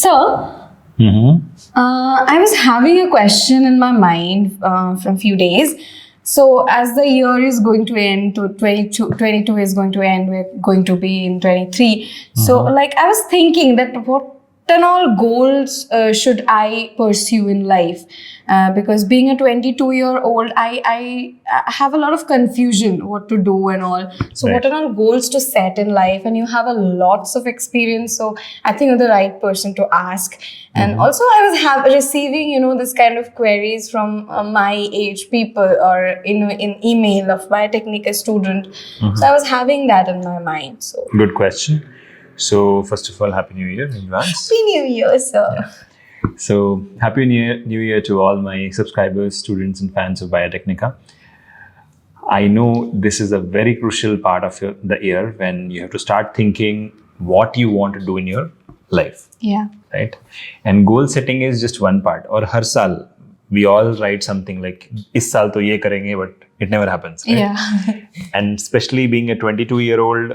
I was having a question in my mind from few days. So as the year is going to end, to 22 is going to end, we're going to be in 23. So like I was thinking that what and all goals should I pursue in life? Because being a 22-year-old, I have a lot of confusion what to do and all. So what are all goals to set in life? And you have a lots of experience, so I think you're the right person to ask. And also I was receiving, this kind of queries from my age people or in email of Biotechnica student. So I was having that in my mind. So good question. So first of all, Happy New Year in advance. Happy New Year, sir. Yeah. So Happy New Year to all my subscribers, students and fans of Biotechnica. I know this is a very crucial part of the year when you have to start thinking what you want to do in your life. Yeah. Right? And goal setting is just one part. Or har saal, we all write something like, is saal to ye karenge, but it never happens. Right? Yeah. And especially being a 22-year-old,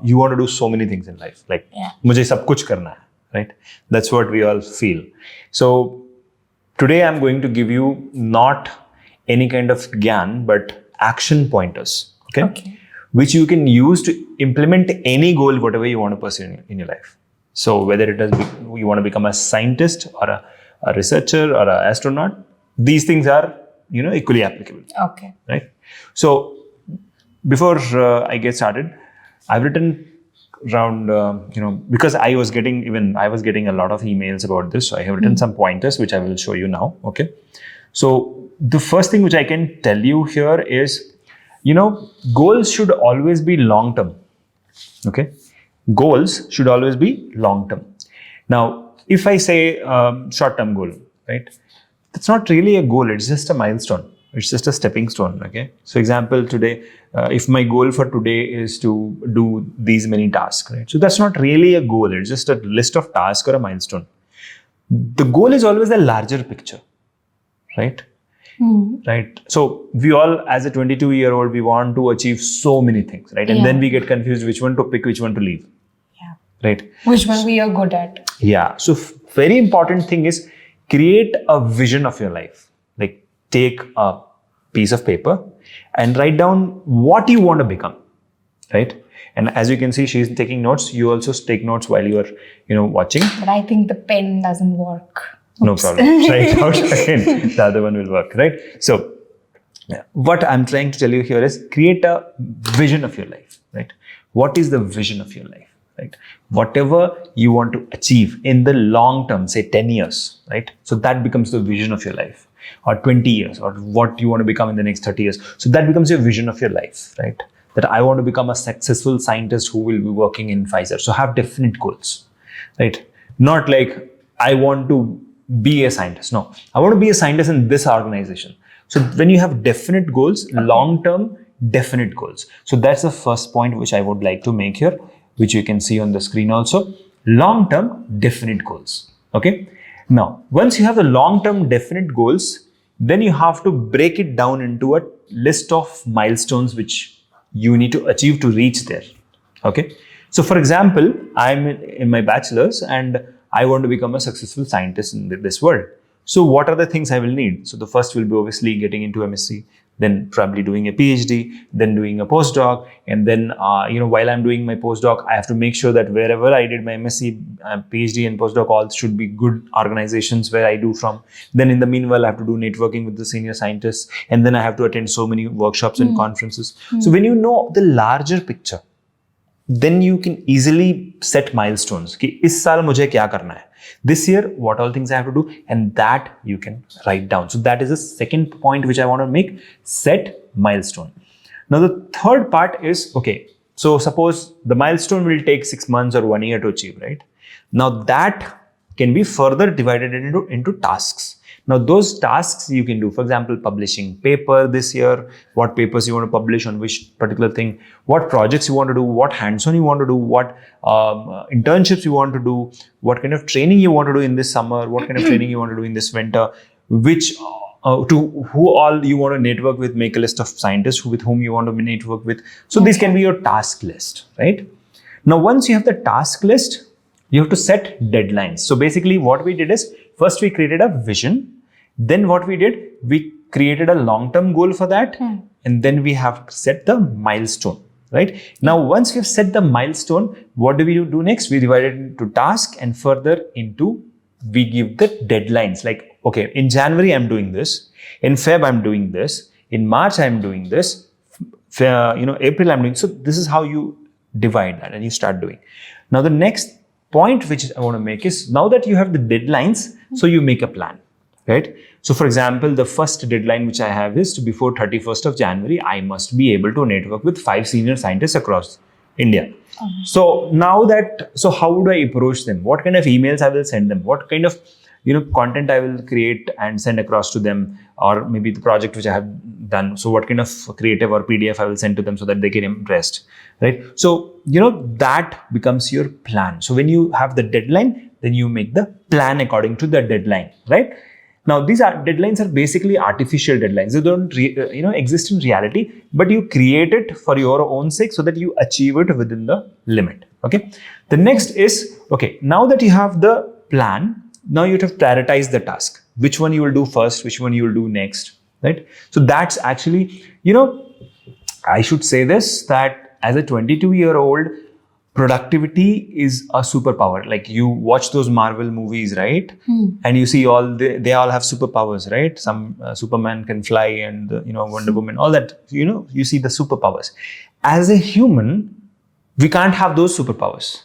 you want to do so many things in life. Like, mujhe sab kuch karna hai, right? That's what we all feel. So today I'm going to give you not any kind of gyan, but action pointers, okay? Which you can use to implement any goal, whatever you want to pursue in your life. So whether it is you want to become a scientist or a researcher or an astronaut, these things are, equally applicable. Okay. Right? So before I get started, I've written around, because I was getting a lot of emails about this. So I have written some pointers, which I will show you now. Okay. So the first thing which I can tell you here is, goals should always be long-term. Okay. Goals should always be long-term. Now, if I say short-term goal, right? That's not really a goal. It's just a milestone. It's just a stepping stone. Okay. So example, today, if my goal for today is to do these many tasks, right? So that's not really a goal. It's just a list of tasks or a milestone. The goal is always the larger picture, right? Right. So we all, as a 22-year-old, we want to achieve so many things, right? And then we get confused which one to pick, which one to leave. Yeah. Right. Which one we are good at. Yeah. So very important thing is create a vision of your life. Like take a piece of paper and write down what you want to become. Right. And as you can see, she's taking notes. You also take notes while you are, watching. But I think the pen doesn't work. No problem. Try it out again. The other one will work, right? So what I'm trying to tell you here is create a vision of your life, right? What is the vision of your life, right? Whatever you want to achieve in the long term, say 10 years, right? So that becomes the vision of your life, or 20 years, or what you want to become in the next 30 years. So that becomes your vision of your life, right? That I want to become a successful scientist who will be working in Pfizer. So have definite goals, right? Not like I want to be a scientist. No, I want to be a scientist in this organization. So when you have definite goals, long-term, definite goals. So that's the first point which I would like to make here, which you can see on the screen also. Long-term, definite goals. Okay. Now, once you have the long-term definite goals, then you have to break it down into a list of milestones which you need to achieve to reach there. Okay. So for example, I'm in my bachelor's and I want to become a successful scientist in this world. So what are the things I will need? So the first will be obviously getting into MSc, then probably doing a PhD, then doing a postdoc. And then, while I'm doing my postdoc, I have to make sure that wherever I did my MSc, PhD and postdoc, all should be good organizations where I do from. Then in the meanwhile, I have to do networking with the senior scientists. And then I have to attend so many workshops and conferences. So when you know the larger picture, then you can easily set milestones. कि इस साल मुझे क्या करना है? This year, what all things I have to do, and that you can write down. So that is the second point which I want to make. Set milestone. Now the third part is, okay, so suppose the milestone will take 6 months or 1 year to achieve, right? Now that can be further divided into tasks. Now those tasks you can do, for example, publishing paper this year, what papers you want to publish on which particular thing, what projects you want to do, what hands-on you want to do, what internships you want to do, what kind of training you want to do in this summer, what kind of training you want to do in this winter, which to who all you want to network with, make a list of scientists with whom you want to network with. So this can be your task list, right? Now once you have the task list, You have to set deadlines. So basically what we did is, first we created a vision. Then what we did, we created a long-term goal for that. And then we have set the milestone, right? Now, once we've set the milestone, what do we do next? We divide it into tasks, and further into, we give the deadlines. Like, okay, in January, I'm doing this. In Feb, I'm doing this. In March, I'm doing this. April, I'm doing. So this is how you divide that and you start doing. Now, the next point which I want to make is, now that you have the deadlines, so you make a plan, right? So for example, the first deadline which I have is, before 31st of January, I must be able to network with 5 senior scientists across India. So now that, so how would I approach them? What kind of emails I will send them? What kind of content I will create and send across to them, or maybe the project which I have done. So what kind of creative or PDF I will send to them so that they get impressed, right? So, that becomes your plan. So when you have the deadline, then you make the plan according to the deadline, right? Now, these deadlines are basically artificial deadlines. They don't, exist in reality, but you create it for your own sake so that you achieve it within the limit. Okay. The next is, okay, now that you have the plan, now you have to prioritize the task. Which one you will do first, which one you will do next, right? So that's actually, I should say this, that as a 22-year-old, productivity is a superpower. Like, you watch those Marvel movies, right? And you see they all have superpowers, right? Some Superman can fly, and Wonder Woman, all that. You see the superpowers. As a human, we can't have those superpowers.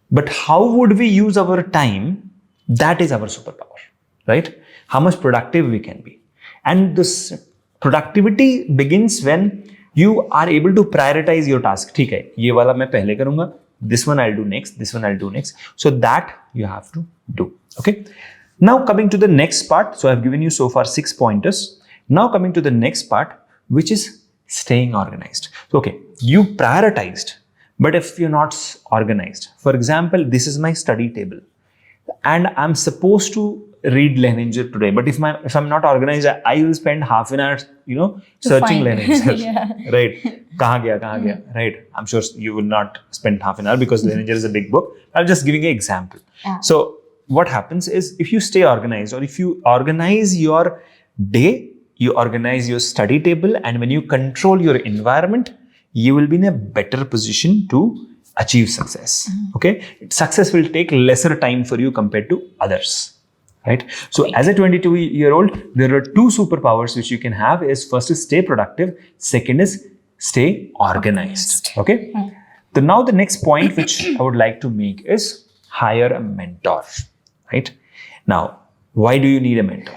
But how would we use our time? That is our superpower, right? How much productive we can be. And this productivity begins when you are able to prioritize your task. ठीक है, ये वाला मैं पहले करूँगा. This one I'll do next. This one I'll do next. So that you have to do. Okay. Now coming to the next part. So I've given you so far 6 pointers. Now coming to the next part, which is staying organized. So, okay, you prioritized, but if you're not organized, for example, this is my study table, and I'm supposed to read Leninger today, but if I'm not organized, I will spend half an hour, searching Leninger. Yeah. Right? Kahan gaya? Right? I'm sure you will not spend half an hour because Leninger is a big book. I'm just giving an example. Yeah. So what happens is, if you stay organized, or if you organize your day, you organize your study table, and when you control your environment, you will be in a better position to achieve success. Okay, success will take lesser time for you compared to others, right? So as a 22-year-old, there are 2 superpowers which you can have. Is first is stay productive, second is stay organized. Okay. So now the next point which I would like to make is hire a mentor, right? Now, why do you need a mentor,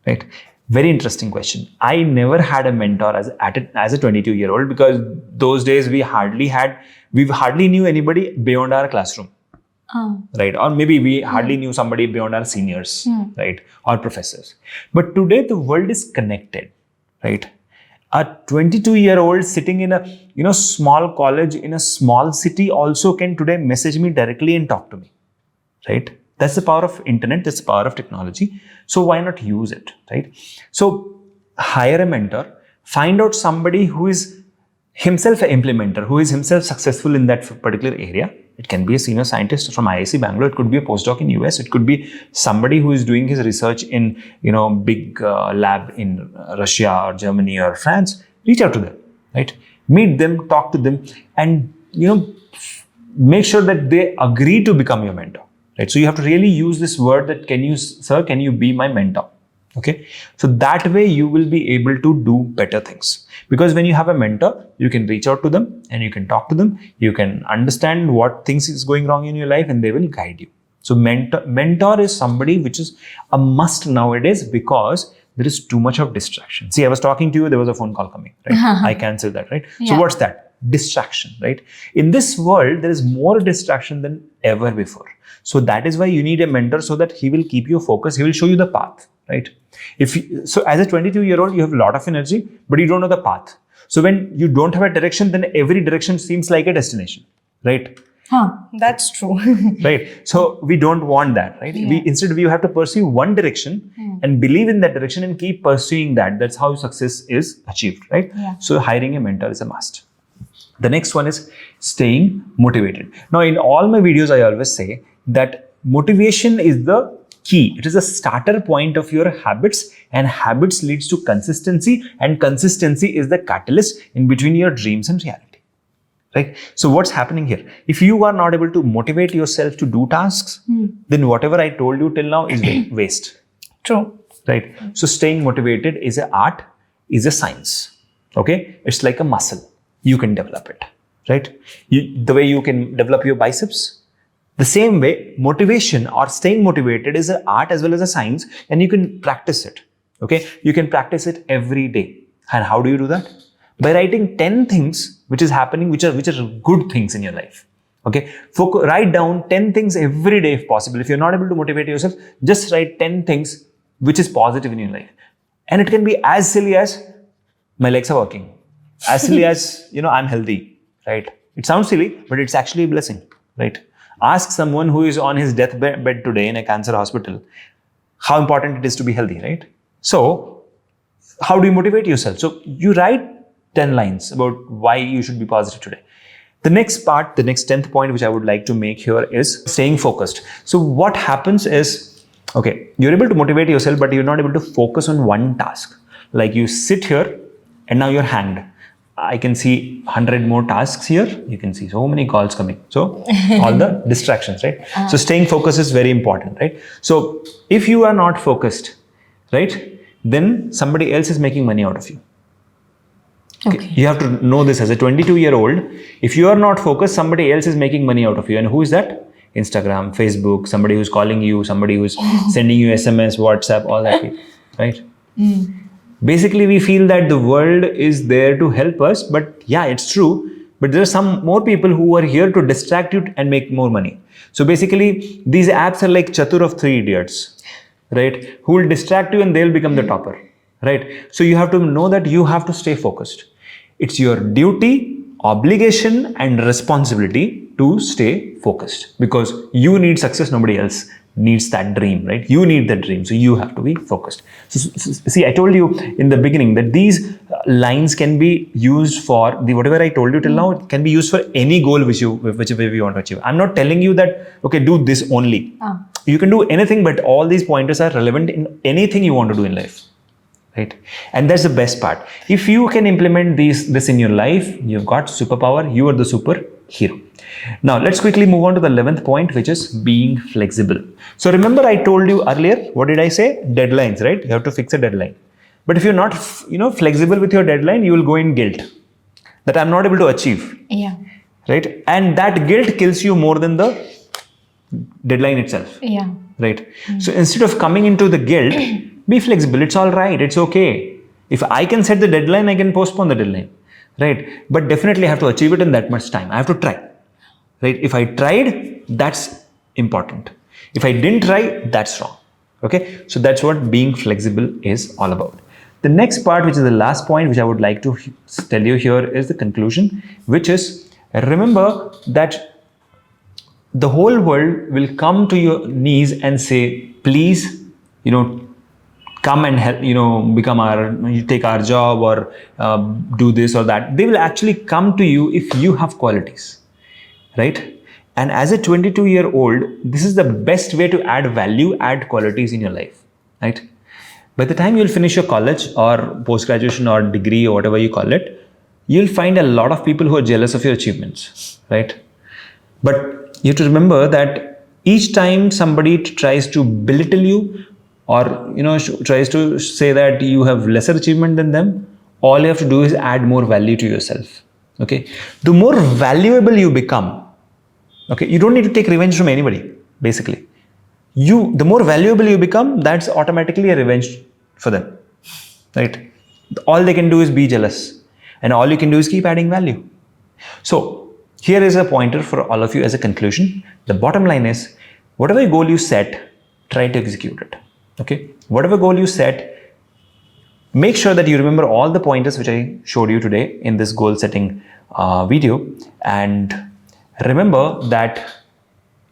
right? Very interesting question. I never had a mentor as a 22-year-old, because those days we hardly knew anybody beyond our classroom, right? Or maybe we hardly knew somebody beyond our seniors, right? Or professors. But today the world is connected, right? A 22-year-old sitting in a small college in a small city also can today message me directly and talk to me, right? That's the power of internet. That's the power of technology. So why not use it, right? So hire a mentor, find out somebody who is himself an implementer, who is himself successful in that particular area. It can be a senior scientist from IIC Bangalore. It could be a postdoc in US. It could be somebody who is doing his research in, big lab in Russia or Germany or France. Reach out to them, right? Meet them, talk to them, and, make sure that they agree to become your mentor. Right? So you have to really use this word that, can you be my mentor? Okay. So that way you will be able to do better things. Because when you have a mentor, you can reach out to them and you can talk to them. You can understand what things is going wrong in your life, and they will guide you. So mentor is somebody which is a must nowadays, because there is too much of distraction. See, I was talking to you, there was a phone call coming, right? I canceled that, right? Yeah. So what's that? Distraction, right? In this world, there is more distraction than ever before. So that is why you need a mentor, so that he will keep you focused. He will show you the path, right? So as a 22-year-old, you have a lot of energy, but you don't know the path. So when you don't have a direction, then every direction seems like a destination, right? That's true. Right. So we don't want that, right? Yeah. Instead, we have to pursue one direction and believe in that direction and keep pursuing that. That's how success is achieved, right? Yeah. So hiring a mentor is a must. The next one is staying motivated. Now, in all my videos, I always say that motivation is the key. It is a starter point of your habits, and habits leads to consistency, and consistency is the catalyst in between your dreams and reality. Right? So what's happening here? If you are not able to motivate yourself to do tasks, then whatever I told you till now is waste. True. Right? So staying motivated is an art, is a science. Okay? It's like a muscle. You can develop it. Right? The way you can develop your biceps, the same way motivation or staying motivated is an art as well as a science, and you can practice it. Okay? You can practice it every day. And how do you do that? By writing 10 things which is happening, which are good things in your life. Okay? Write down 10 things every day if possible. If you're not able to motivate yourself, just write 10 things which is positive in your life. And it can be as silly as, my legs are working. As silly as, I'm healthy. Right? It sounds silly, but it's actually a blessing. Right? Ask someone who is on his deathbed today in a cancer hospital how important it is to be healthy. Right? So, how do you motivate yourself? So, you write 10 lines about why you should be positive today. The next part, the next 10th point which I would like to make here is staying focused. So what happens is, okay, you're able to motivate yourself, but you're not able to focus on one task. Like you sit here and now you're hanged. I can see 100 more tasks here. You can see so many calls coming. So all the distractions, right? So staying focused is very important, right? So if you are not focused, right, then somebody else is making money out of you. Okay. You have to know this as a 22-year-old. If you are not focused, somebody else is making money out of you. And who is that? Instagram, Facebook, somebody who's calling you, somebody who's sending you SMS, WhatsApp, all that, right? Basically, we feel that the world is there to help us, but yeah, it's true. But there are some more people who are here to distract you and make more money. So basically, these apps are like Chatur of Three Idiots, right? Who will distract you and they'll become the topper, right? So you have to know that you have to stay focused. It's your duty, obligation, and responsibility to stay focused, because you need success. Nobody else needs that dream, right? You need that dream. So you have to be focused. So, see, I told you in the beginning that these lines can be used for whatever I told you till now, it can be used for any goal whichever you want to achieve. I'm not telling you that, okay, do this only. You can do anything, but all these pointers are relevant in anything you want to do in life. Right? And that's the best part. If you can implement this in your life, you've got superpower, you are the superhero. Now, let's quickly move on to the 11th point, which is being flexible. So remember I told you earlier, what did I say? Deadlines, right? You have to fix a deadline. But if you're not, flexible with your deadline, you will go in guilt that I'm not able to achieve. Yeah. Right? And that guilt kills you more than the deadline itself. Yeah. Right? So instead of coming into the guilt, be flexible. It's all right. It's okay. If I can set the deadline, I can postpone the deadline. Right? But definitely I have to achieve it in that much time. I have to try. Right? If I tried, that's important. If I didn't try, that's wrong. Okay? So that's what being flexible is all about. The next part, which is the last point, which I would like to tell you here, is the conclusion, which is, remember that the whole world will come to your knees and say, please, come and help, take our job or do this or that. They will actually come to you if you have qualities, right? And as a 22-year-old, this is the best way to add value, add qualities in your life, right? By the time you'll finish your college or post-graduation or degree or whatever you call it, you'll find a lot of people who are jealous of your achievements, right? But you have to remember that each time somebody tries to belittle you or tries to say that you have lesser achievement than them, all you have to do is add more value to yourself. Okay, the more valuable you become, okay, you don't need to take revenge from anybody. Basically, the more valuable you become, that's automatically a revenge for them, right? All they can do is be jealous, and all you can do is keep adding value. So here is a pointer for all of you as a conclusion. The bottom line is, whatever goal you set, try to execute it. Okay, whatever goal you set, make sure that you remember all the pointers which I showed you today in this goal setting video, and remember that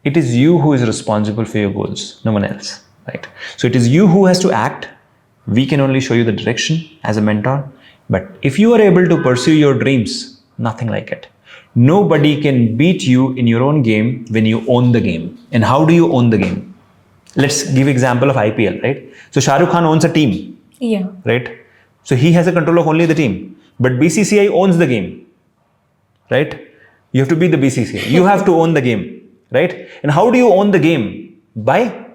it is you who is responsible for your goals, no one else, right? So it is you who has to act. We can only show you the direction as a mentor, but if you are able to pursue your dreams, nothing like it. Nobody can beat you in your own game when you own the game. And how do you own the game? Let's give example of IPL, right? So Shah Rukh Khan owns a team, Yeah. right? So he has a control of only the team. But BCCI owns the game, right? You have to be the BCCI. You have to own the game, right? And how do you own the game? By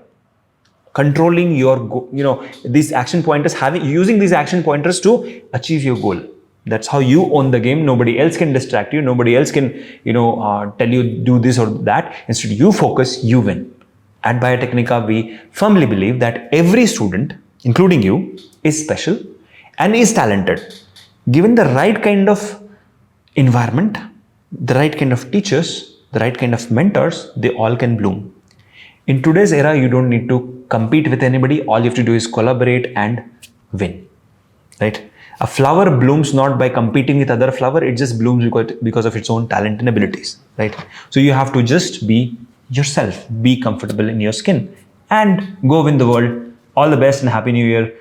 controlling your these action pointers, using these action pointers to achieve your goal. That's how you own the game. Nobody else can distract you. Nobody else can tell you do this or that. Instead, you focus, you win. At Biotechnica, we firmly believe that every student, including you, is special and is talented. Given the right kind of environment, the right kind of teachers, the right kind of mentors, they all can bloom. In today's era, you don't need to compete with anybody. All you have to do is collaborate and win, right? A flower blooms not by competing with other flower. It just blooms because of its own talent and abilities, right? So you have to just be yourself, be comfortable in your skin, and go win the world. All the best and Happy New Year